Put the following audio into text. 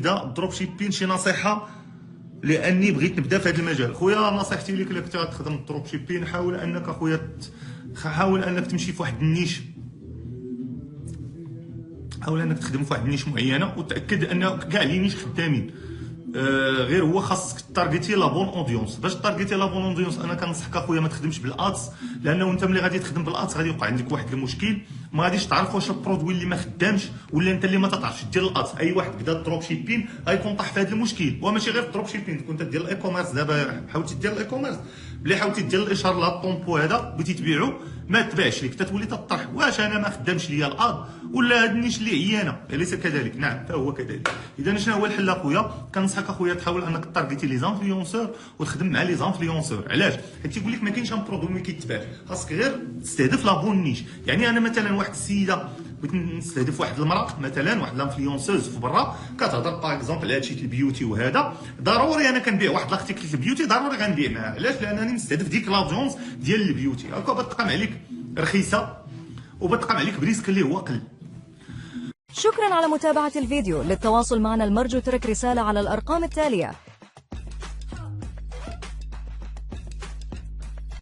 تبدا الدروب شيبين شي نصيحه لاني بغيت نبدا في هذا المجال. خويا نصيحتي لك الا كنت غتخدم الدروب شيبين حاول انك خويا حاول انك تمشي في واحد النيش، حاول انك تخدم في واحد النيش معينه وتاكد ان كاع لي نيش خدامين. غير هو خاصك تارجيتي لا بون اودينس. باش تارجيتي لا بون اودينس انا كنصحك اخويا ما تخدمش بالادس، لانه انت ملي غادي تخدم بالادس غادي يوقع عندك واحد المشكل، ما غاديش تعرف واش البرودوي اللي ما خدامش ولا انت اللي ما تعرفش دير الادس. اي واحد بدا الدروب شيبين غيكون طاح في هذا المشكل، وماشي غير الدروب شيبين. كنت دير الاي كوميرس دابا حاولتي دير الاي كوميرس بلي حاولتي دير الاشهار لا طومبو هذا بغيتي تبيعو ما تباعش لك، تتولي تطرح واش انا ما خدامش ليا الاد ولا هاد النيش اللي عيانه. اليس كذلك؟ نعم فهو كذلك. اذا شنو هو الحل اخويا؟ كنصحك اخويا تحاول انك تارجيتي لي زانفلونسور وتخدم مع لي زانفلونسور. علاش؟ حيت تيقول لك ما كاينش ان برودوي ما كيتباع، خاصك غير تستهدف لا بون نيش. يعني انا مثلا واحد السيده بغيت نستهدف واحد المراه مثلا، واحد لانفلونسوز في برا كتهضر باغ اكزومبل على هادشي البيوتي وهذا، ضروري انا كنبيع واحد لاختيكل البيوتي، ضروري غنبيع معاه. علاش؟ لانني مستهدف ديك لاجونس ديال البيوتي. هكا بتقام عليك رخيصه وبتقام عليك بريسك اللي هو قل. شكرا على متابعة الفيديو. للتواصل معنا المرجو ترك رسالة على الأرقام التالية.